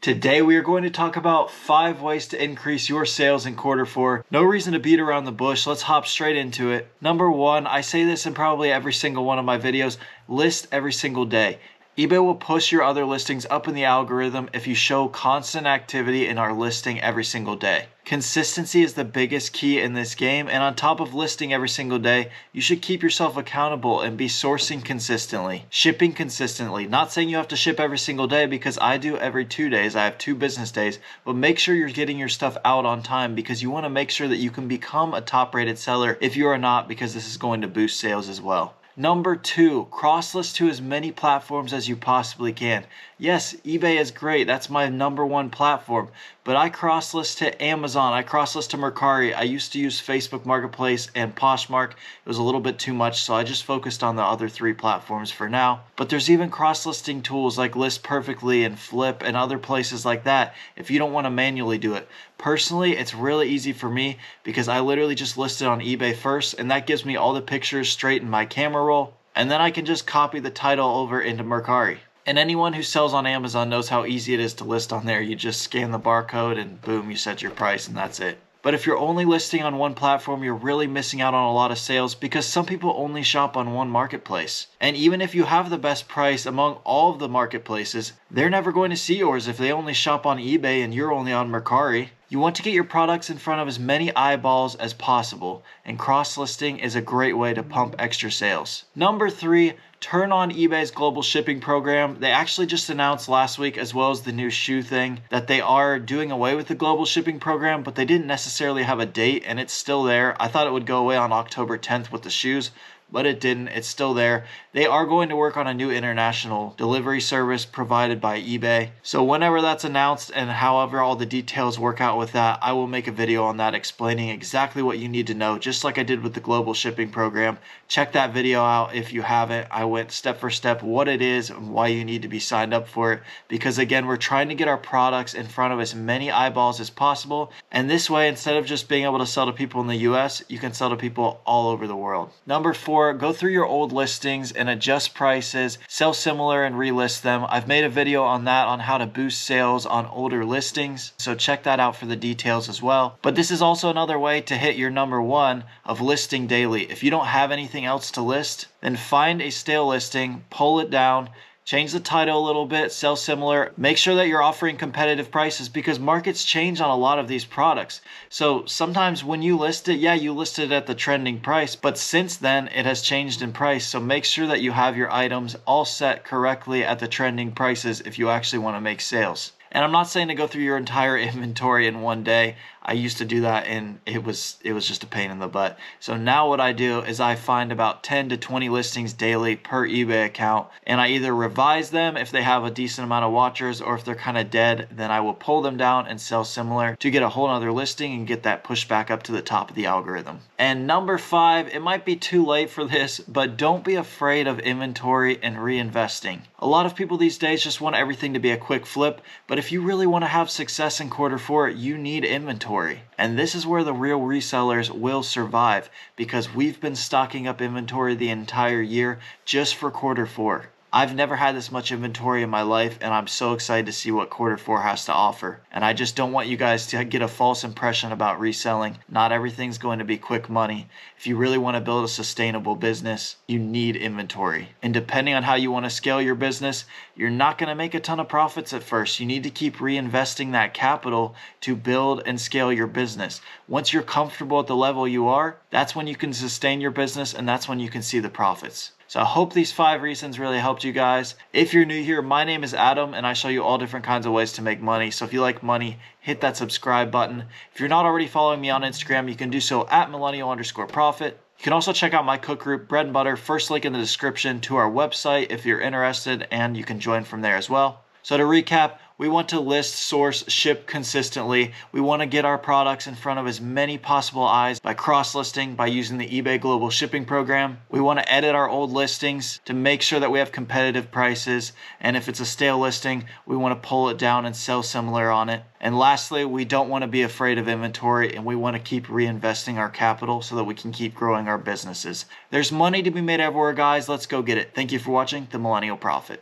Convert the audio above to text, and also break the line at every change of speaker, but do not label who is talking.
Today we are going to talk about 5 ways to increase your sales in quarter 4. No reason to beat around the bush. Let's hop straight into it. Number 1, I say this in probably every single one of my videos, list every single day. eBay will push your other listings up in the algorithm if you show constant activity in our listing every single day. Consistency is the biggest key in this game, and on top of listing every single day, you should keep yourself accountable and be sourcing consistently, shipping consistently. Not saying you have to ship every single day, because I do every 2 days. I have 2 business days, but make sure you're getting your stuff out on time, because you want to make sure that you can become a top rated seller if you are not, because this is going to boost sales as well. Number 2, cross-list to as many platforms as you possibly can. Yes, eBay is great. That's my number 1 platform. But I cross-list to Amazon. I cross-list to Mercari. I used to use Facebook Marketplace and Poshmark. It was a little bit too much, so I just focused on the other 3 platforms for now. But there's even cross-listing tools like List Perfectly and Flip and other places like that if you don't want to manually do it. Personally, it's really easy for me because I literally just list it on eBay first, and that gives me all the pictures straight in my camera roll, and then I can just copy the title over into Mercari. And anyone who sells on Amazon knows how easy it is to list on there. You just scan the barcode and boom, you set your price and that's it. But if you're only listing on one platform, you're really missing out on a lot of sales because some people only shop on one marketplace. And even if you have the best price among all of the marketplaces, they're never going to see yours if they only shop on eBay and you're only on Mercari. You want to get your products in front of as many eyeballs as possible, and cross-listing is a great way to pump extra sales. Number 3, turn on eBay's global shipping program. They actually just announced last week, as well as the new shoe thing, that they are doing away with the global shipping program, but they didn't necessarily have a date, and it's still there. I thought it would go away on October 10th with the shoes, but it didn't. It's still there. They are going to work on a new international delivery service provided by eBay. So whenever that's announced and however all the details work out with that, I will make a video on that explaining exactly what you need to know, just like I did with the global shipping program. Check that video out if you haven't. I went step for step what it is and why you need to be signed up for it, because again, we're trying to get our products in front of as many eyeballs as possible, and this way, instead of just being able to sell to people in the US, you can sell to people all over the world. Number 4, go through your old listings and adjust prices, sell similar and relist them. I've made a video on that, on how to boost sales on older listings, so check that out for the details as well. But this is also another way to hit your number 1 of listing daily. If you don't have anything else to list, then find a stale listing, pull it down, change the title a little bit, sell similar. Make sure that you're offering competitive prices because markets change on a lot of these products. So sometimes when you list it, yeah, you listed it at the trending price, but since then it has changed in price. So make sure that you have your items all set correctly at the trending prices if you actually want to make sales. And I'm not saying to go through your entire inventory in one day. I used to do that and it was just a pain in the butt. So now what I do is I find about 10 to 20 listings daily per eBay account, and I either revise them if they have a decent amount of watchers, or if they're kind of dead, then I will pull them down and sell similar to get a whole other listing and get that pushed back up to the top of the algorithm. And number 5, it might be too late for this, but don't be afraid of inventory and reinvesting. A lot of people these days just want everything to be a quick flip, but if you really want to have success in quarter 4, you need inventory. And this is where the real resellers will survive, because we've been stocking up inventory the entire year just for quarter 4. I've never had this much inventory in my life, and I'm so excited to see what quarter 4 has to offer. And I just don't want you guys to get a false impression about reselling. Not everything's going to be quick money. If you really want to build a sustainable business, you need inventory. And depending on how you want to scale your business, you're not going to make a ton of profits at first. You need to keep reinvesting that capital to build and scale your business. Once you're comfortable at the level you are, that's when you can sustain your business, and that's when you can see the profits. So I hope these 5 reasons really helped you guys. If you're new here, my name is Adam, and I show you all different kinds of ways to make money. So if you like money, hit that subscribe button. If you're not already following me on Instagram, you can do so at millennial_profit. You can also check out my cook group, Bread and Butter, first link in the description to our website if you're interested, and you can join from there as well. So to recap, we want to list, source, ship consistently. We want to get our products in front of as many possible eyes by cross-listing, by using the eBay Global Shipping Program. We want to edit our old listings to make sure that we have competitive prices. And if it's a stale listing, we want to pull it down and sell similar on it. And lastly, we don't want to be afraid of inventory, and we want to keep reinvesting our capital so that we can keep growing our businesses. There's money to be made everywhere, guys. Let's go get it. Thank you for watching The Millennial Prophet.